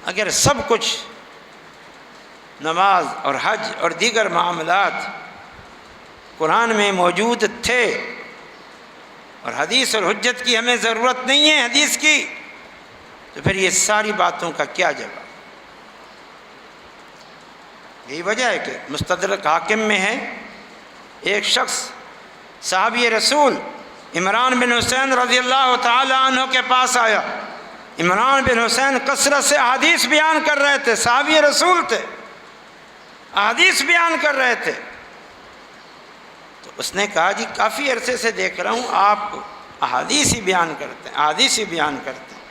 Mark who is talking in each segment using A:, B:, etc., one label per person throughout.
A: اگر سب کچھ نماز اور حج اور دیگر معاملات قرآن میں موجود تھے اور حدیث اور حجت کی ہمیں ضرورت نہیں ہے حدیث کی، تو پھر یہ ساری باتوں کا کیا جواب؟ یہی وجہ ہے کہ مستدرک حاکم میں ہے، ایک شخص صحابی رسول عمران بن حسین رضی اللہ تعالی عنہ کے پاس آیا۔ عمران بن حسین کثرت سے احادیث بیان کر رہے تھے، صحابی رسول تھے، احادیث بیان کر رہے تھے۔ تو اس نے کہا جی کافی عرصے سے دیکھ رہا ہوں آپ احادیث ہی بیان کرتے ہیں، احادیث ہی بیان کرتے ہیں،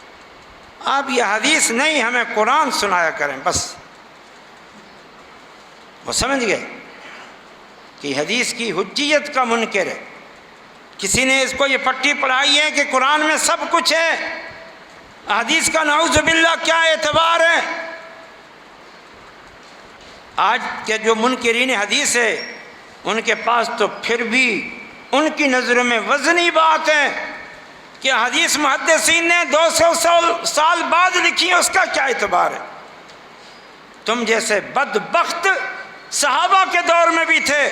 A: آپ یہ حدیث نہیں ہمیں قرآن سنایا کریں بس۔ وہ سمجھ گئے کہ حدیث کی حجیت کا منکر ہے، کسی نے اس کو یہ پٹی پڑھائی ہے کہ قرآن میں سب کچھ ہے، حدیث کا نعوذ باللہ کیا اعتبار ہے۔ آج کے جو منکرین حدیث ہے ان کے پاس تو پھر بھی ان کی نظروں میں وزنی بات ہے کہ حدیث محدثین نے 200 سال بعد لکھی ہے، اس کا کیا اعتبار ہے۔ تم جیسے بدبخت صحابہ کے دور میں بھی تھے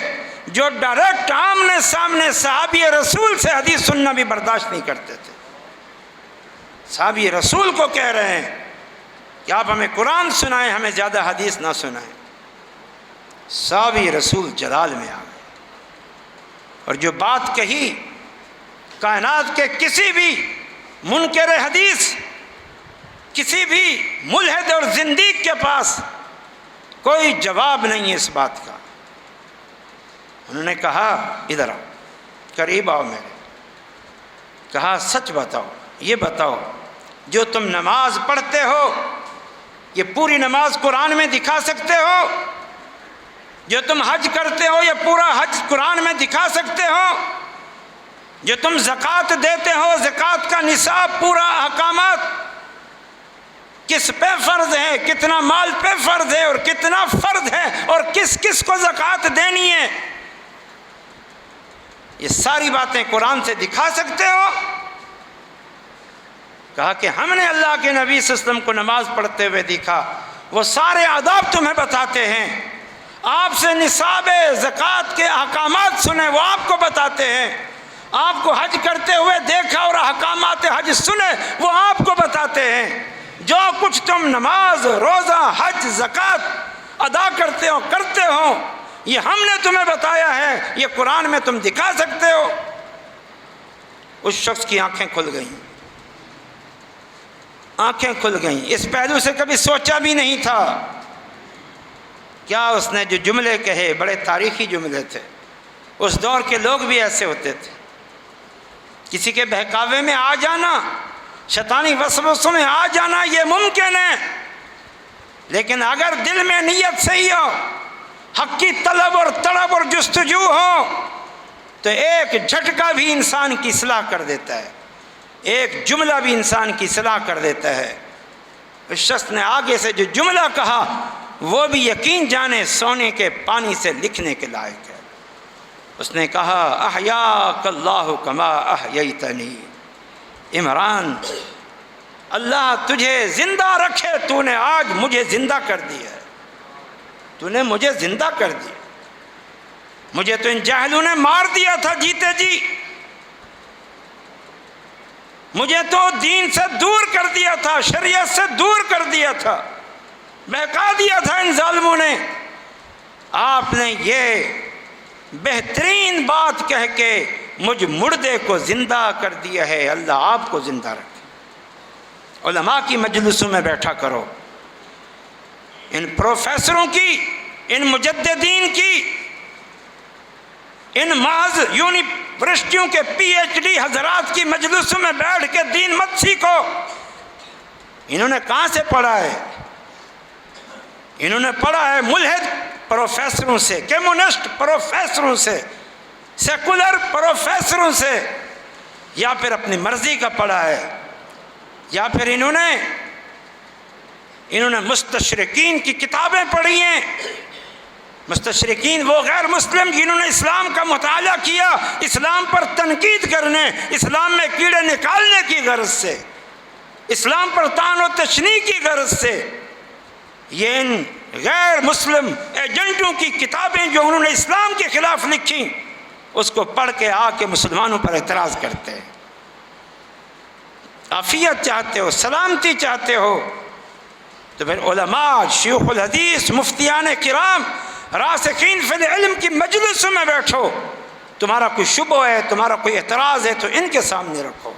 A: جو ڈائریکٹ آمنے سامنے صحابی رسول سے حدیث سننا بھی برداشت نہیں کرتے تھے۔ صحابی رسول کو کہہ رہے ہیں کہ آپ ہمیں قرآن سنائیں، ہمیں زیادہ حدیث نہ سنائیں۔ صحابی رسول جلال میں آ گئے اور جو بات کہی کائنات کے کسی بھی منکر حدیث، کسی بھی ملحد اور زندیق کے پاس کوئی جواب نہیں ہے اس بات کا۔ انہوں نے کہا ادھر آؤ، قریب آؤ میرے، کہا سچ بتاؤ، یہ بتاؤ جو تم نماز پڑھتے ہو یہ پوری نماز قرآن میں دکھا سکتے ہو؟ جو تم حج کرتے ہو یہ پورا حج قرآن میں دکھا سکتے ہو؟ جو تم زکوٰۃ دیتے ہو زکوٰۃ کا نصاب پورا احکامات کس پہ فرض ہے، کتنا مال پہ فرض ہے اور کتنا فرض ہے اور کس کس کو زکوٰۃ دینی ہے، یہ ساری باتیں قرآن سے دکھا سکتے ہو؟ کہا کہ ہم نے اللہ کے نبی صلی اللہ علیہ وسلم کو نماز پڑھتے ہوئے دیکھا، وہ سارے آداب تمہیں بتاتے ہیں، آپ سے نصاب زکوٰۃ کے احکامات سنے وہ آپ کو بتاتے ہیں، آپ کو حج کرتے ہوئے دیکھا اور احکامات حج سنے وہ آپ کو بتاتے ہیں، جو کچھ تم نماز روزہ حج زکوٰۃ ادا کرتے ہو یہ ہم نے تمہیں بتایا ہے، یہ قرآن میں تم دکھا سکتے ہو؟ اس شخص کی آنکھیں کھل گئیں، آنکھیں کھل گئیں، اس پہلو سے کبھی سوچا بھی نہیں تھا۔ کیا اس نے جو جملے کہے بڑے تاریخی جملے تھے، اس دور کے لوگ بھی ایسے ہوتے تھے، کسی کے بہکاوے میں آ جانا، شیطانی وسوسوں میں آ جانا یہ ممکن ہے، لیکن اگر دل میں نیت صحیح ہو، حق کی طلب اور طلب اور جستجو ہو تو ایک جھٹکا بھی انسان کی اصلاح کر دیتا ہے، ایک جملہ بھی انسان کی اصلاح کر دیتا ہے۔ اس شخص نے آگے سے جو جملہ کہا وہ بھی یقین جانے سونے کے پانی سے لکھنے کے لائق ہے۔ اس نے کہا احیاک اللہ کما احییتنی، عمران اللہ تجھے زندہ رکھے، تو نے آج مجھے زندہ کر دیا ہے، تو نے مجھے زندہ کر دیا، مجھے تو ان جاہلوں نے مار دیا تھا جیتے جی، مجھے تو دین سے دور کر دیا تھا، شریعت سے دور کر دیا تھا، بہکا دیا تھا ان ظالموں نے، آپ نے یہ بہترین بات کہہ کے مجھ مردے کو زندہ کر دیا ہے، اللہ آپ کو زندہ رکھے۔ علماء کی مجلسوں میں بیٹھا کرو، ان پروفیسروں کی، ان مجددین کی، ان محض یونیورسٹیوں کے پی ایچ ڈی حضرات کی مجلسوں میں بیٹھ کے دین مت سیکھو۔ انہوں نے کہاں سے پڑھا ہے؟ انہوں نے پڑھا ہے ملحد پروفیسروں سے، کمیونسٹ پروفیسروں سے، سیکولر پروفیسروں سے، یا پھر اپنی مرضی کا پڑھا ہے، یا پھر انہوں نے مستشرقین کی کتابیں پڑھی ہیں۔ مستشرقین وہ غیر مسلم جنہوں نے اسلام کا مطالعہ کیا اسلام پر تنقید کرنے، اسلام میں کیڑے نکالنے کی غرض سے، اسلام پر طعن و تشنیع کی غرض سے، یہ ان غیر مسلم ایجنٹوں کی کتابیں جو انہوں نے اسلام کے خلاف لکھی، اس کو پڑھ کے آ کے مسلمانوں پر اعتراض کرتے ہیں۔ عافیت چاہتے ہو، سلامتی چاہتے ہو، تو پھر علماء، شیوخ الحدیث، مفتیان کرام، راسخین فی العلم کی مجلسوں میں بیٹھو، تمہارا کوئی شبہ ہے، تمہارا کوئی اعتراض ہے تو ان کے سامنے رکھو۔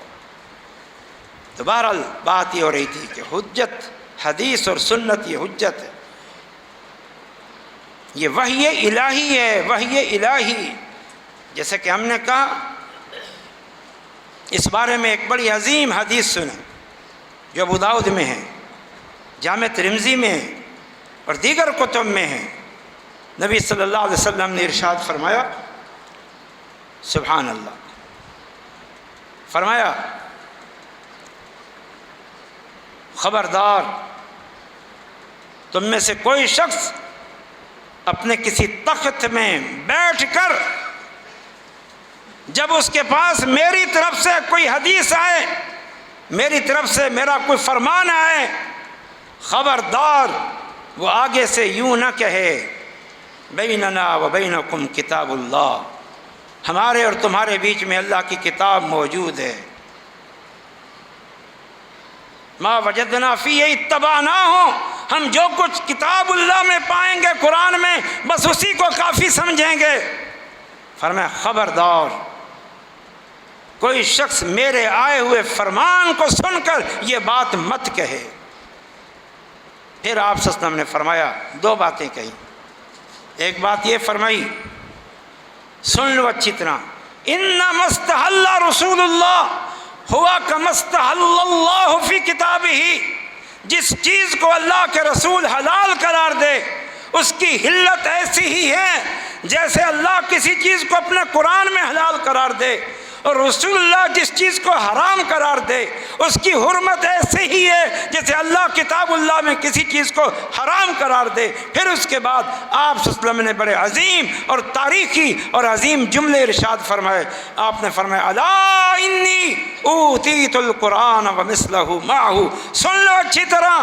A: تو بہرحال بات یہ ہو رہی تھی کہ حجت حدیث اور سنت یہ حجت ہے، یہ وحی الہی ہے، وحی الہی۔ جیسے کہ ہم نے کہا، اس بارے میں ایک بڑی عظیم حدیث سنیں جو ابو داؤد میں ہے، جامع ترمذی میں ہے اور دیگر کتب میں ہے۔ نبی صلی اللہ علیہ وسلم نے ارشاد فرمایا، سبحان اللہ، فرمایا خبردار، تم میں سے کوئی شخص اپنے کسی تخت میں بیٹھ کر جب اس کے پاس میری طرف سے کوئی حدیث آئے، میری طرف سے میرا کوئی فرمان آئے، خبردار وہ آگے سے یوں نہ کہے بیننا و بینکم کتاب اللہ، ہمارے اور تمہارے بیچ میں اللہ کی کتاب موجود ہے، ما وجدنا فیہ اتبعناہ، ہم جو کچھ کتاب اللہ میں پائیں گے، قرآن میں، بس اسی کو کافی سمجھیں گے۔ فرمایا خبردار کوئی شخص میرے آئے ہوئے فرمان کو سن کر یہ بات مت کہے۔ پھر آپ صلی اللہ علیہ وسلم نے فرمایا، دو باتیں کہیں، ایک بات یہ فرمائی، سن لو اچھی طرح، انما استحل رسول اللہ ہوا کما استحل اللہ فی کتابہ، جس چیز کو اللہ کے رسول حلال قرار دے اس کی حلت ایسی ہی ہے جیسے اللہ کسی چیز کو اپنے قرآن میں حلال قرار دے، اور رسول اللہ جس چیز کو حرام قرار دے اس کی حرمت ایسے ہی ہے جیسے اللہ کتاب اللہ میں کسی چیز کو حرام قرار دے۔ پھر اس کے بعد آپ صلی اللہ علیہ وسلم نے بڑے عظیم اور تاریخی اور عظیم جملے ارشاد فرمائے۔ آپ نے فرمایا الا انی اوتیت القرآن ومثلہ معہ، سن لو اچھی طرح،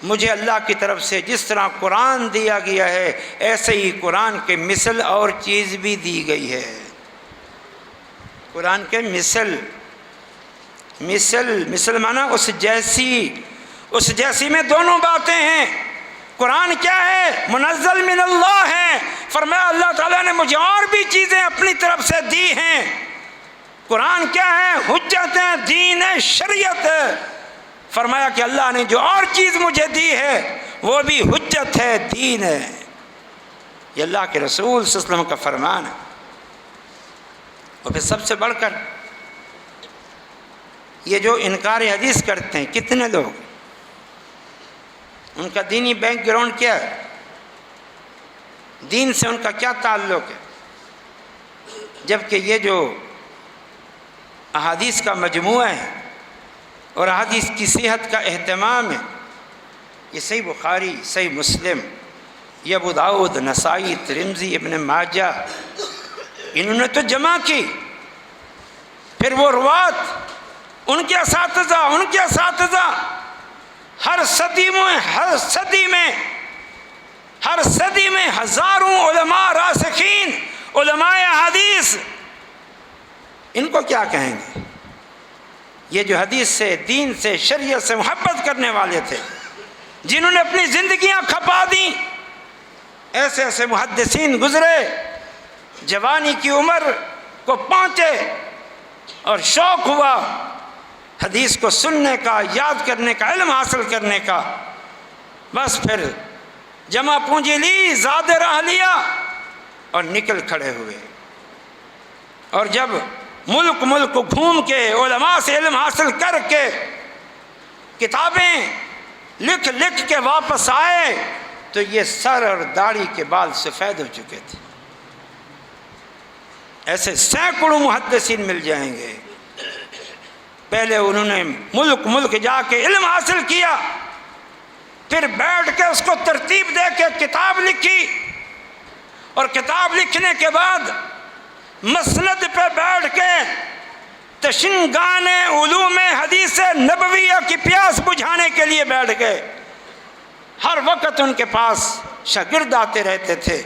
A: مجھے اللہ کی طرف سے جس طرح قرآن دیا گیا ہے ایسے ہی قرآن کے مثل اور چیز بھی دی گئی ہے۔ قرآن کے مثل مانا اس جیسی میں دونوں باتیں ہیں۔ قرآن کیا ہے؟ منزل من اللہ ہے، فرمایا اللہ تعالیٰ نے مجھے اور بھی چیزیں اپنی طرف سے دی ہیں۔ قرآن کیا ہے؟ حجت ہے، دین ہے، شریعت ہے، فرمایا کہ اللہ نے جو اور چیز مجھے دی ہے وہ بھی حجت ہے، دین ہے۔ یہ اللہ کے رسول صلی اللہ علیہ وسلم کا فرمان ہے۔ اور پھر سب سے بڑھ کر یہ جو انکار حدیث کرتے ہیں کتنے لوگ، ان کا دینی بیک گراؤنڈ کیا ہے؟ دین سے ان کا کیا تعلق ہے؟ جبکہ یہ جو احادیث کا مجموعہ ہے اور احادیث کی صحت کا اہتمام ہے، یہ صحیح بخاری، صحیح مسلم، یہ ابو داؤد، نسائی، ترمذی، ابن ماجہ، انہوں نے تو جمع کی۔ پھر وہ روات، ان کے اساتذہ ہر صدی میں ہزاروں علماء راسخین، علماء حدیث، ان کو کیا کہیں گے؟ یہ جو حدیث سے، دین سے، شریعت سے محبت کرنے والے تھے، جنہوں نے اپنی زندگیاں کھپا دیں، ایسے ایسے محدثین گزرے، جوانی کی عمر کو پہنچے اور شوق ہوا حدیث کو سننے کا، یاد کرنے کا، علم حاصل کرنے کا، بس پھر جمع پونجی لی، زاد راہ لیا اور نکل کھڑے ہوئے۔ اور جب ملک گھوم کے علماء سے علم حاصل کر کے کتابیں لکھ کے واپس آئے تو یہ سر اور داڑھی کے بال سفید ہو چکے تھے۔ ایسے سینکڑوں محدثین مل جائیں گے۔ پہلے انہوں نے ملک جا کے علم حاصل کیا، پھر بیٹھ کے اس کو ترتیب دے کے کتاب لکھی، اور کتاب لکھنے کے بعد مسند پہ بیٹھ کے تشنگان علوم حدیث نبویہ کی پیاس بجھانے کے لیے بیٹھ گئے۔ ہر وقت ان کے پاس شاگرد آتے رہتے تھے۔